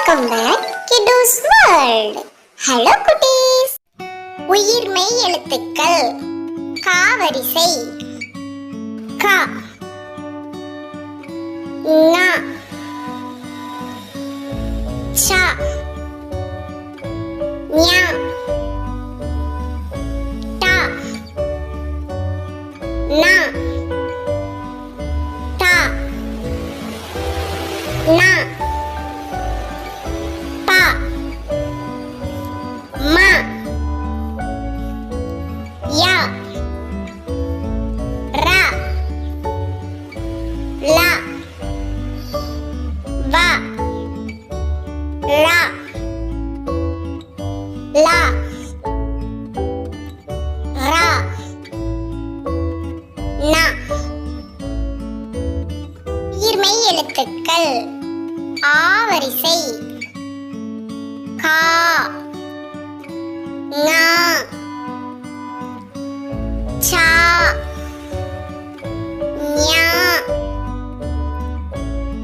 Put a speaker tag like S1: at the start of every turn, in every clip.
S1: Welcome back கிட்டூஸ் world. Hello குட்டீஸ். உயிர்மெய் எழுத்துக்கள். கா வரிசை. க, ங, ச, ஞ, ட, ந, த, ந, ப, ம, ய, ர, ல, வ, ர, ல, ர, ந. உயிர்மெய் எழுத்துக்கள். ஆ வரிசை. கா, ங, ச, ஞ,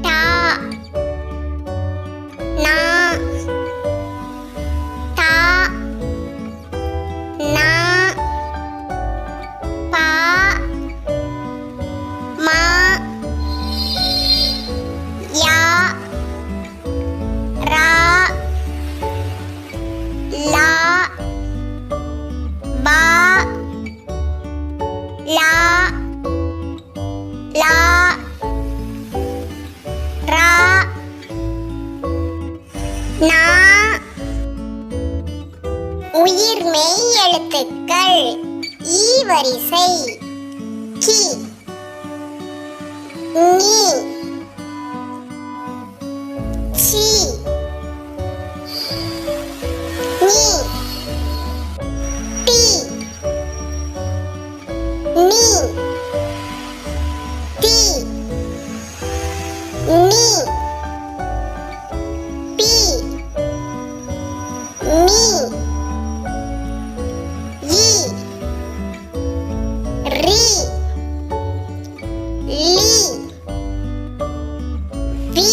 S1: ட, ந, த, ந, ப, ம, ய, ர, ல, ப, ல, ல, ர, ந. உயிர்மெய் எழுத்துக்கள். ஈ வரிசை. கி, நீ, சி, நீ, டி, நீ, தி, நீ, பி, மீ, ஈ, ரி, லி, வி,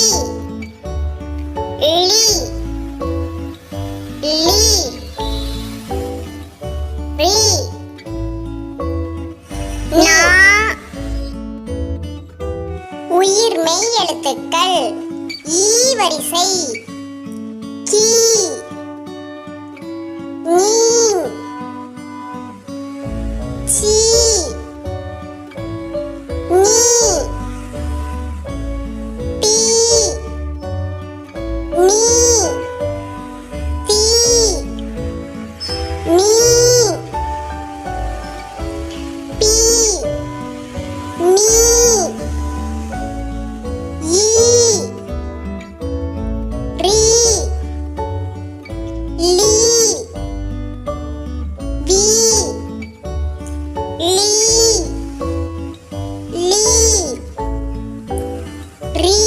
S1: லி, லி, ரி, ந. உயிர்மெய் எழுத்துக்கள். ஈ வரிசை. கி, நீ, சி, நீ, பி, மீ, தி, மீ, பி, மீ, ஈ, ரி, லி, வி, லி, லி, ரி,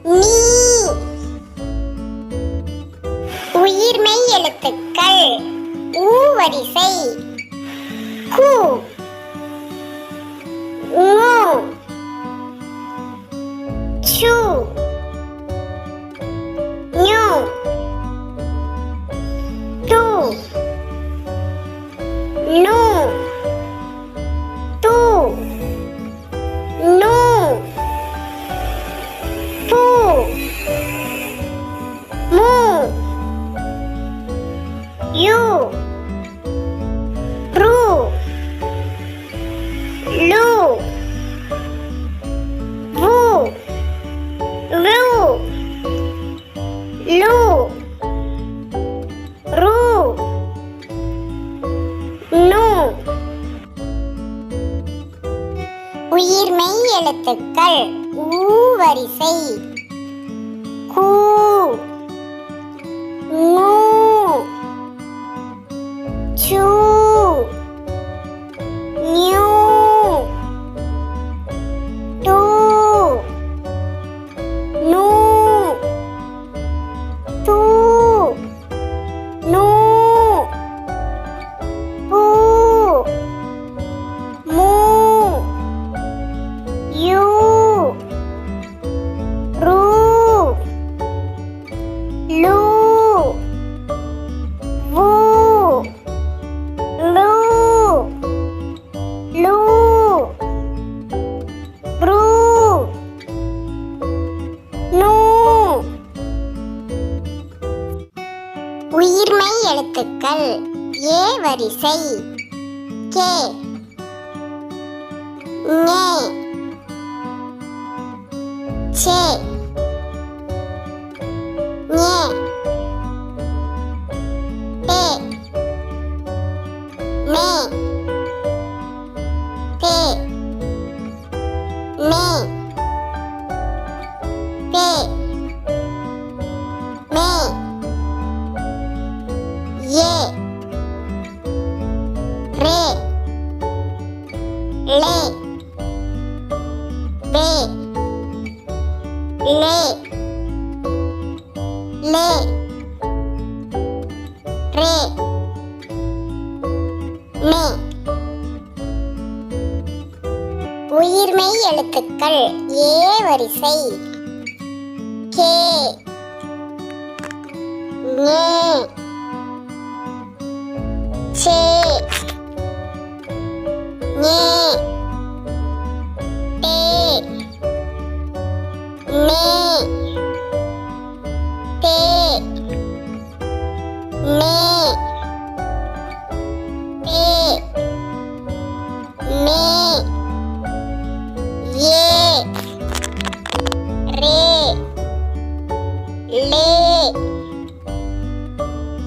S1: நீ. உயிர்மெய் எழுத்துக்கள். ஊ வரிசை. கு, ஙு, சு, ஞு, டு, நு, து, நு, பு, மு, யு, ரு, லு, வு, ரு, லு, ரு, நு. உயிர்மெய் எழுத்துக்கள். ஊ வரிசை. கு, நு, சு, ஞு, டு, நு, து, நு, பு, மு, யூ நூ. உயிர்மெய் எழுத்துக்கள் ஏ வரிசை கே ஞே சே ஞே பே மே பே மே பே மே ஏ ரே லே பே லே லே ரே மே. உயிர்மெய் எழுத்துக்கள் ஏ வரிசை கே ஞே சே ஞே பே மே பே மே பே மே ஏ ரே லே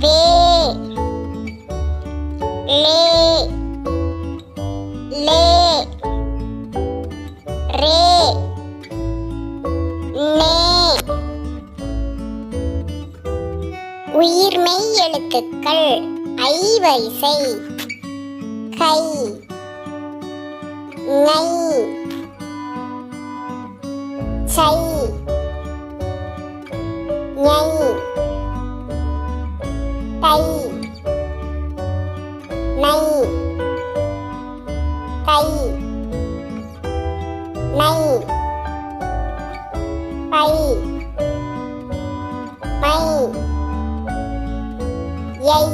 S1: வே லே லே ரே மே. உயிர்மெய் எழுத்துக்கள் ஐ வரிசை கை ngை சை ஞை தை நை தை நை பை மை யை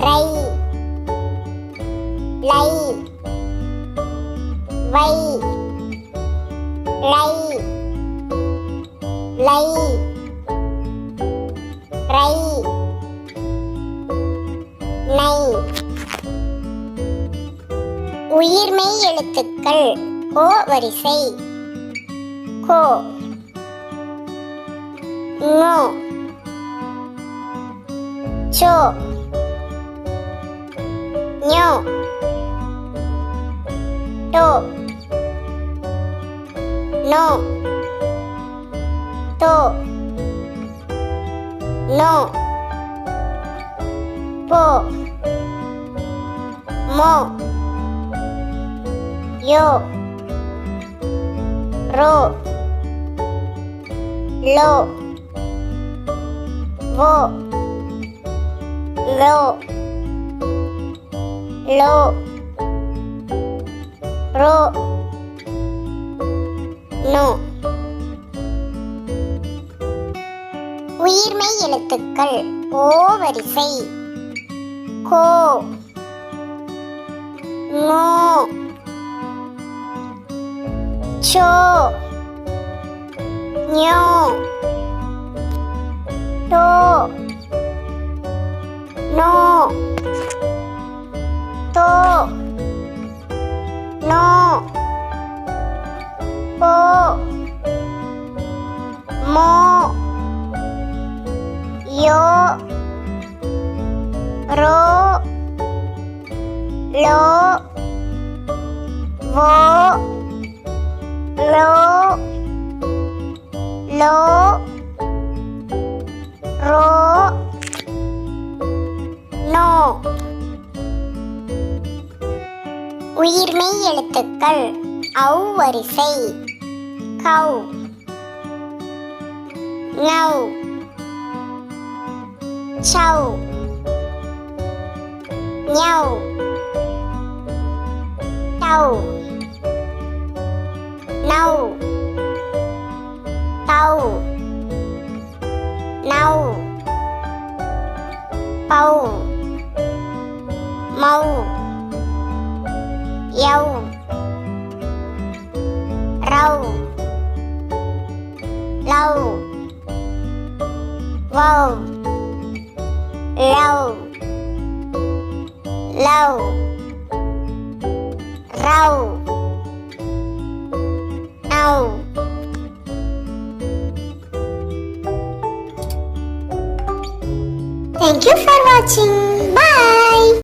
S1: ரை லை வை லை லை ரை நை. உயிர்மெய் எழுத்துக்கள் ஓ வரிசை கோ ஞோ சோ ஞோ டோ நோ தோ நோ போ மோ யோ ரோ லோ வோ லோ லோ ரோ நோ. உயிர்மெய் எழுத்துக்கள் ஓ வரிசை கோ ஞோ சோ ஞோ டோ நோ தோ நோ போ மோ யோ ரோ லோ வோ லோ லோ ரோ நோ. உயிர்மெய் எழுத்துக்கள் ஔ வரிசை கௌ ஞௌ சௌ ஞௌ டௌ now thou now bow மௌ யௌ ரௌ wow, love, love, row, now. Thank you for watching.